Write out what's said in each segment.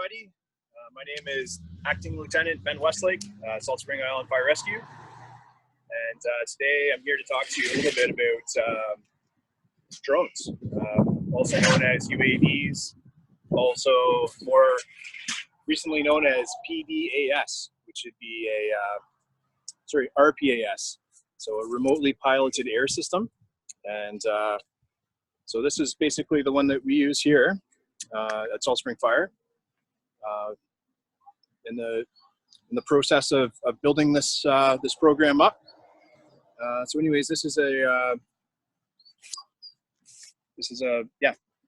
everybody. My name is Acting Lieutenant Ben Westlake, Salt Spring Island Fire Rescue. And today I'm here to talk to you a little bit about drones, also known as UAVs, also more recently known as PDAS, which would be RPAS, so a remotely piloted air system. And so this is basically the one that we use here at Salt Spring Fire. In the process of building this this program up. So anyways, this is a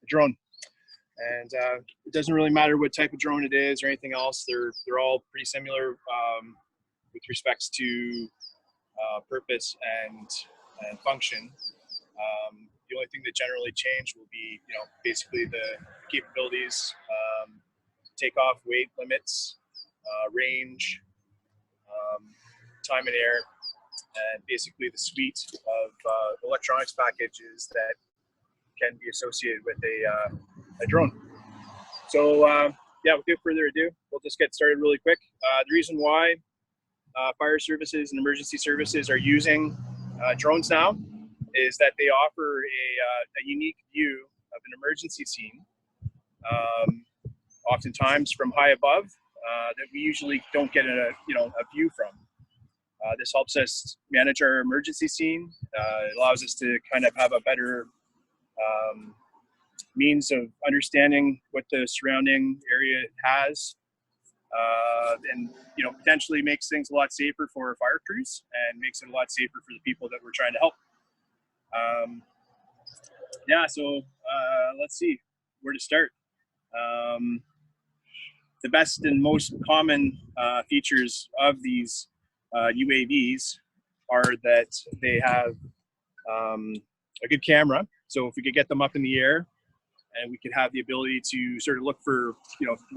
drone, and it doesn't really matter what type of drone it is or anything else. They're all pretty similar with respects to purpose and function. The only thing that generally change will be, basically the capabilities, takeoff weight limits, range, time and air, and basically the suite of electronics packages that can be associated with a drone. So without further ado, we'll just get started really quick. The reason why fire services and emergency services are using drones now is that they offer a unique view of an emergency scene, oftentimes from high above, that we usually don't get a view from. This helps us manage our emergency scene. It allows us to kind of have a better means of understanding what the surrounding area has, and potentially makes things a lot safer for fire crews and makes it a lot safer for the people that we're trying to help. So let's see where to start. The best and most common features of these UAVs are that they have a good camera. So if we could get them up in the air, and we could have the ability to sort of look for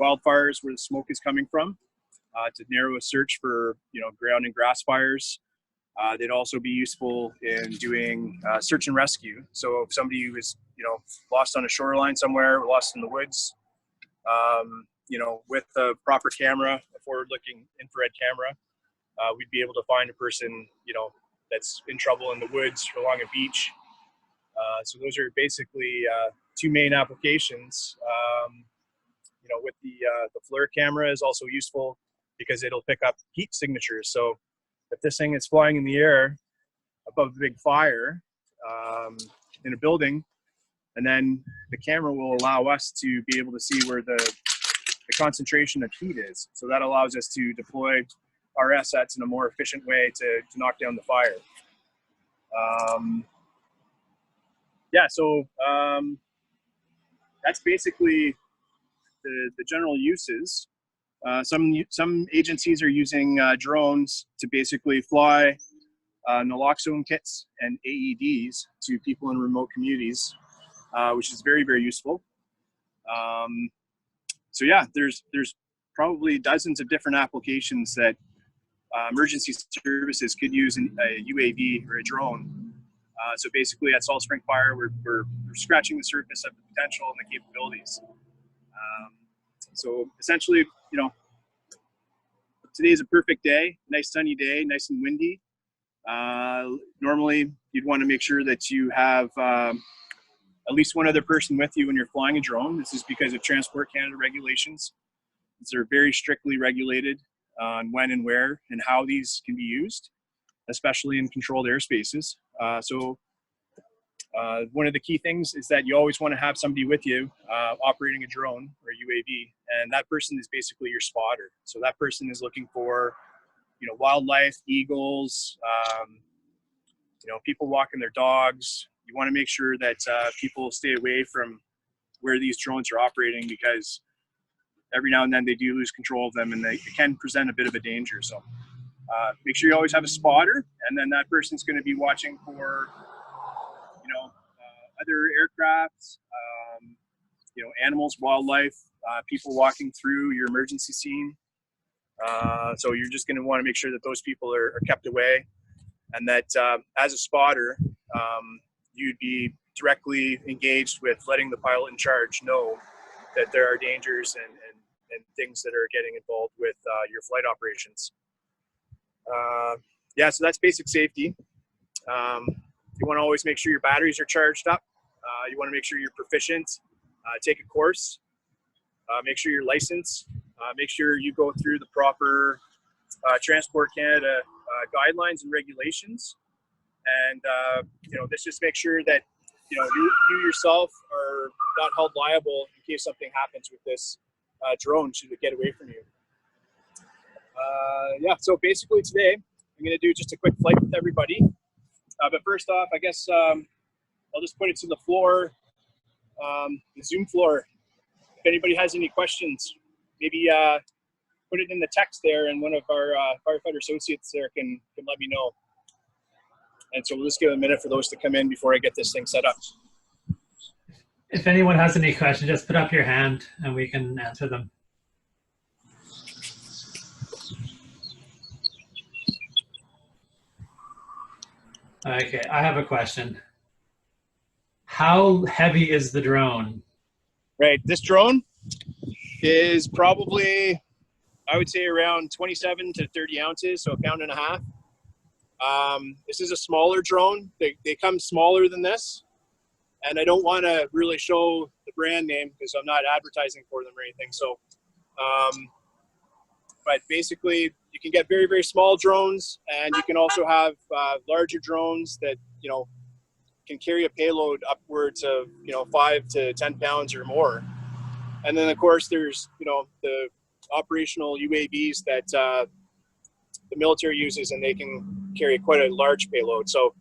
wildfires where the smoke is coming from, to narrow a search for ground and grass fires. They'd also be useful in doing search and rescue. So if somebody was lost on a shoreline somewhere, lost in the woods, with the proper camera, a forward-looking infrared camera, we'd be able to find a person, that's in trouble in the woods or along a beach. So those are basically two main applications. With the FLIR camera is also useful because it'll pick up heat signatures. So if this thing is flying in the air above a big fire in a building, and then the camera will allow us to be able to see where the concentration of heat is. So that allows us to deploy our assets in a more efficient way to knock down the fire. That's basically the general uses. Some agencies are using drones to basically fly naloxone kits and AEDs to people in remote communities, which is very, very useful. There's probably dozens of different applications that emergency services could use a UAV or a drone. So basically at Salt Spring Fire, we're scratching the surface of the potential and the capabilities. So essentially, today's a perfect day, nice sunny day, nice and windy. Normally you'd want to make sure that you have at least one other person with you when you're flying a drone. This is because of Transport Canada regulations. These are very strictly regulated on when and where and how these can be used, especially in controlled airspaces. One of the key things is that you always want to have somebody with you operating a drone or a UAV, and that person is basically your spotter. So that person is looking for, wildlife, eagles, people walking their dogs. You want to make sure that people stay away from where these drones are operating, because every now and then they do lose control of them, and it can present a bit of a danger. So make sure you always have a spotter, and then that person's going to be watching for other aircraft, animals, wildlife, people walking through your emergency scene. So you're just going to want to make sure that those people are kept away, and that as a spotter, you'd be directly engaged with letting the pilot in charge know that there are dangers and and things that are getting involved with your flight operations. Yeah, so that's basic safety. You want to always make sure your batteries are charged up. You want to make sure you're proficient. Take a course. Make sure you're licensed. Make sure you go through the proper Transport Canada guidelines and regulations. And this just makes sure that you yourself are not held liable in case something happens with this drone should it get away from you. Yeah, so basically today I'm going to do just a quick flight with everybody. But first off, I guess I'll just put it to the floor, the Zoom floor. If anybody has any questions, maybe put it in the text there, and one of our firefighter associates there can let me know. And so we'll just give a minute for those to come in before I get this thing set up. If anyone has any questions, just put up your hand and we can answer them. Okay, I have a question. How heavy is the drone? Right, this drone is probably, I would say, around 27 to 30 ounces, so 1.5 pounds. This is a smaller drone. They come smaller than this, and I don't want to really show the brand name because I'm not advertising for them or anything. So, but basically, you can get very, very small drones, and you can also have larger drones that can carry a payload upwards of 5 to 10 pounds or more. And then of course there's the operational UAVs that the military uses, and they can carry quite a large payload. So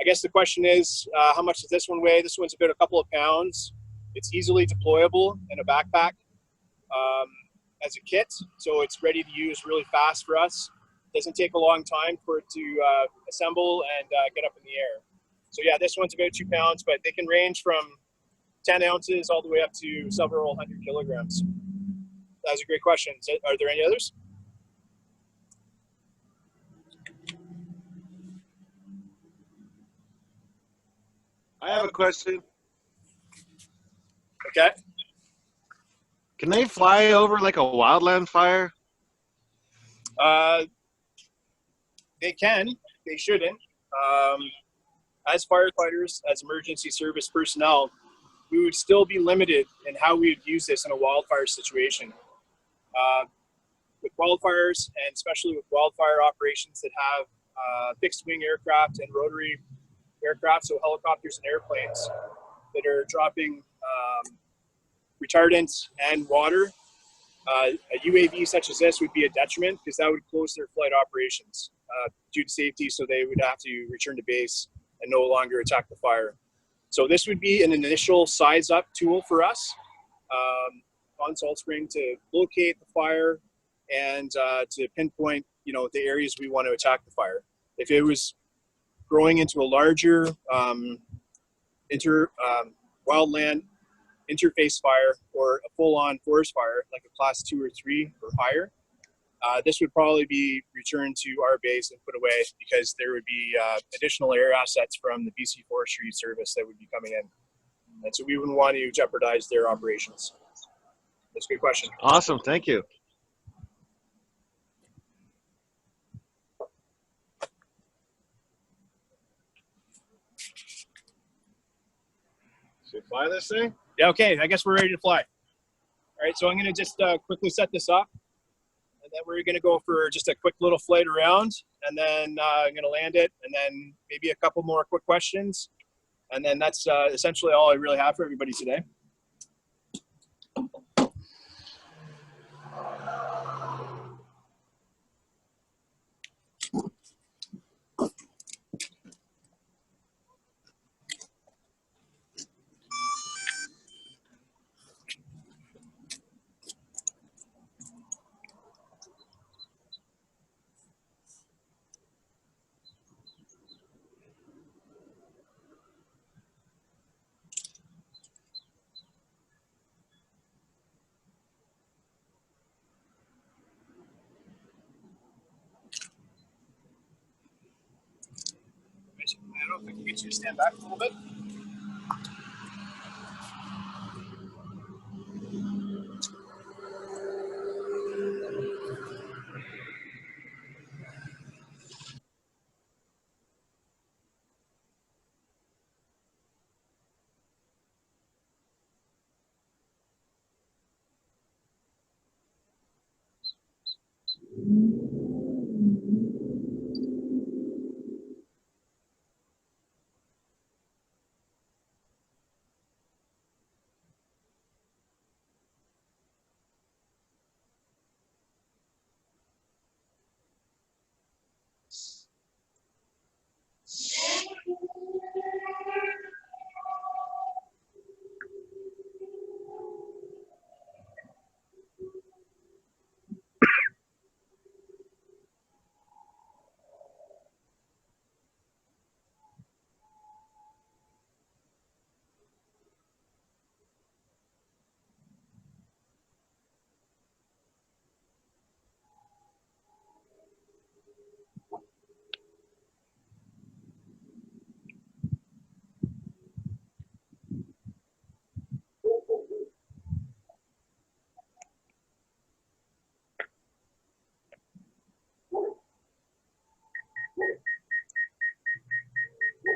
I guess the question is, how much does this one weigh? This one's about a couple of pounds. It's easily deployable in a backpack as a kit, so it's ready to use really fast for us. It doesn't take a long time for it to assemble and get up in the air. So yeah, this one's about 2 pounds, but they can range from 10 ounces all the way up to several hundred kilograms. That was a great question. Are there any others? I have a question. Okay. Can they fly over like a wildland fire? They can. They shouldn't. As firefighters, as emergency service personnel, we would still be limited in how we would use this in a wildfire situation. With wildfires, and especially with wildfire operations that have fixed wing aircraft and rotary aircraft, so helicopters and airplanes that are dropping retardants and water, a UAV such as this would be a detriment because that would close their flight operations due to safety, so they would have to return to base and no longer attack the fire. So this would be an initial size up tool for us on Salt Spring to locate the fire and to pinpoint the areas we want to attack the fire. If it was growing into a larger wildland interface fire or a full-on forest fire, like a class 2 or 3 or higher, this would probably be returned to our base and put away because there would be additional air assets from the BC Forestry Service that would be coming in. And so we wouldn't want to jeopardize their operations. That's a good question. Awesome, thank you. Should we fly this thing? Yeah, okay, I guess we're ready to fly. All right, so I'm gonna just quickly set this up, and then we're gonna go for just a quick little flight around, and then I'm gonna land it, and then maybe a couple more quick questions, and then that's essentially all I really have for everybody today. I don't know if I can get you to stand back a little bit.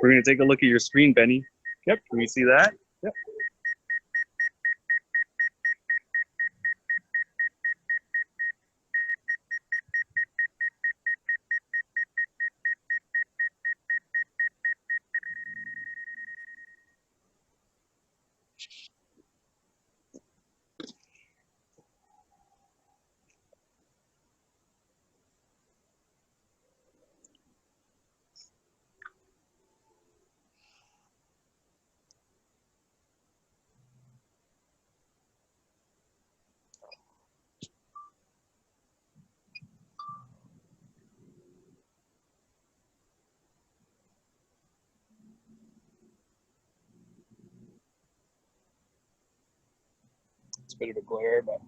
We're going to take a look at your screen, Benny. Yep. Can we see that? Yep. It's a bit of a glare, but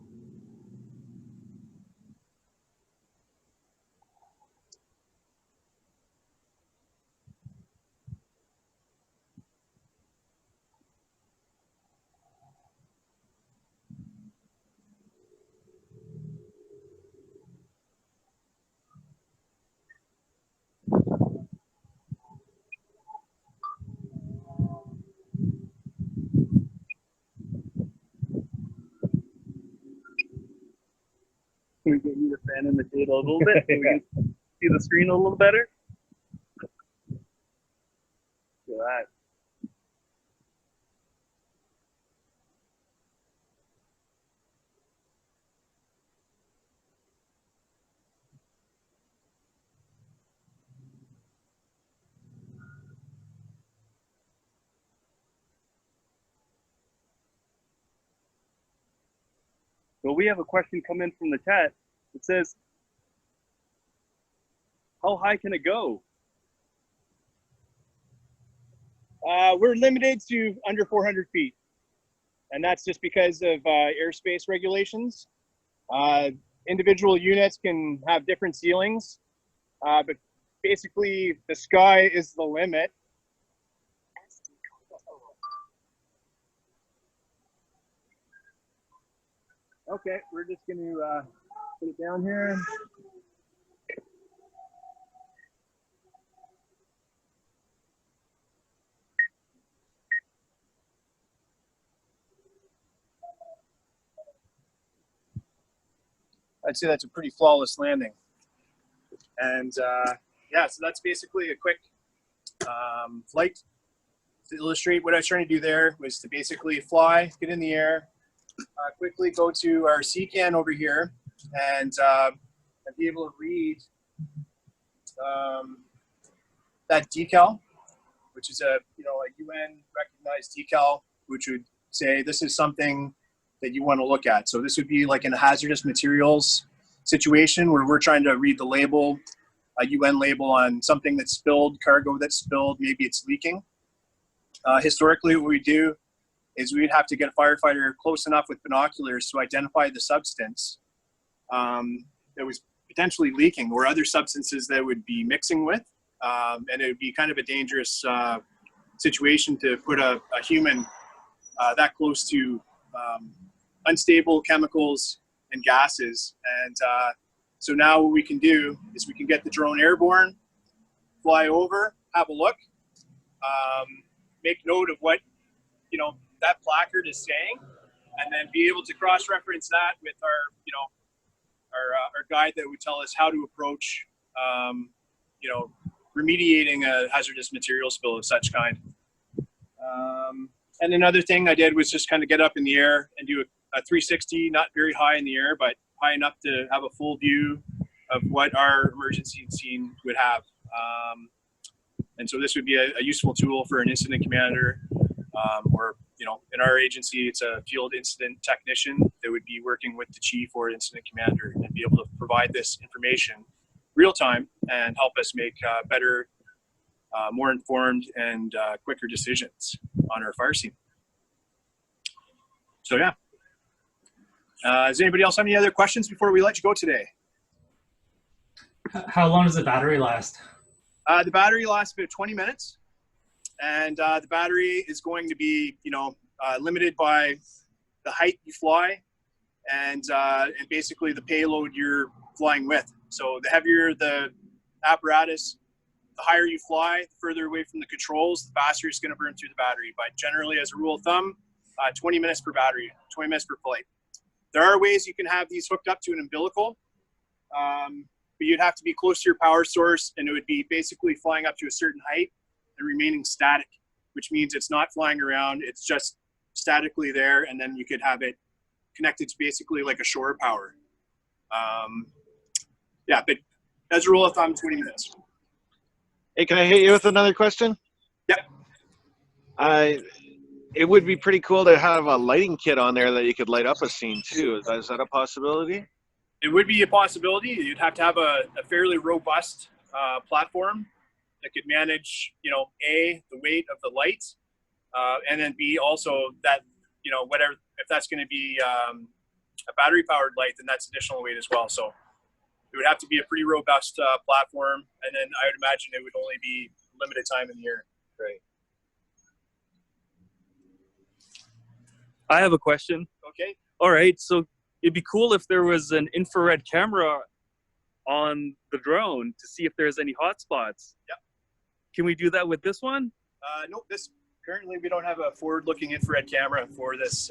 Can we get you to fan in the shade a little bit so we can see the screen a little better? Look at that. Well, we have a question come in from the chat. It says, how high can it go? we're limited to under 400 feet. And that's just because of airspace regulations. Individual units can have different ceilings, but basically the sky is the limit. Okay, we're just going to put it down here. I'd say that's a pretty flawless landing. And yeah, so that's basically a quick flight. To illustrate what I was trying to do there was to basically fly, get in the air, quickly go to our CCAN over here, and be able to read that decal, which is a UN recognized decal, which would say this is something that you want to look at. So this would be like in a hazardous materials situation where we're trying to read the label, a UN label on something that's spilled, cargo that's spilled, maybe it's leaking. Historically, what we do is we'd have to get a firefighter close enough with binoculars to identify the substance that was potentially leaking or other substances that would be mixing with. And it would be kind of a dangerous situation to put a human that close to unstable chemicals and gases. And so now what we can do is we can get the drone airborne, fly over, have a look, make note of what that placard is saying, and then be able to cross-reference that with our guide that would tell us how to approach remediating a hazardous material spill of such kind. And another thing I did was just kind of get up in the air and do a 360, not very high in the air, but high enough to have a full view of what our emergency scene would have. And so this would be a useful tool for an incident commander, or in our agency, it's a field incident technician that would be working with the chief or incident commander and be able to provide this information real time and help us make better, more informed and quicker decisions on our fire scene. So yeah. Does anybody else have any other questions before we let you go today? How long does the battery last? The battery lasts about 20 minutes. And the battery is going to be, limited by the height you fly and basically the payload you're flying with. So the heavier the apparatus, the higher you fly, the further away from the controls, the faster it's going to burn through the battery. But generally, as a rule of thumb, 20 minutes per battery, 20 minutes per flight. There are ways you can have these hooked up to an umbilical, but you'd have to be close to your power source, and it would be basically flying up to a certain height and remaining static, which means it's not flying around, it's just statically there, and then you could have it connected to basically like a shore power. Yeah, but as a rule of thumb, 20 minutes. Hey, can I hit you with another question? Yep. It would be pretty cool to have a lighting kit on there that you could light up a scene too. Is that a possibility? It would be a possibility. You'd have to have a fairly robust platform that could manage, you know, A, the weight of the light, and then B, also that, you know, whatever, if that's going to be a battery powered light, then that's additional weight as well. So it would have to be a pretty robust platform, and then I would imagine it would only be limited time in the year. Right. I have a question. Okay. All right, so it'd be cool if there was an infrared camera on the drone to see if there's any hot spots. Yep. Can we do that with this one? No, currently we don't have a forward-looking infrared camera for this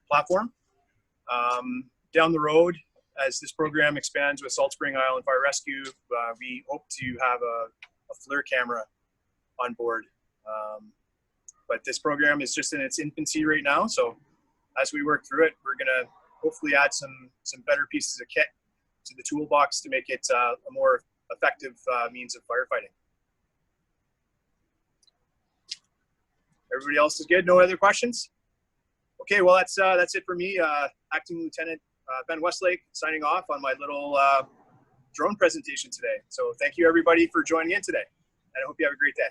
platform. Down the road, as this program expands with Salt Spring Island Fire Rescue, we hope to have a FLIR camera on board. But this program is just in its infancy right now, so as we work through it, we're gonna hopefully add some better pieces of kit to the toolbox to make it a more effective means of firefighting. Everybody else is good? No other questions? Okay, well that's it for me. Acting Lieutenant Ben Westlake signing off on my little drone presentation today. So thank you everybody for joining in today, and I hope you have a great day.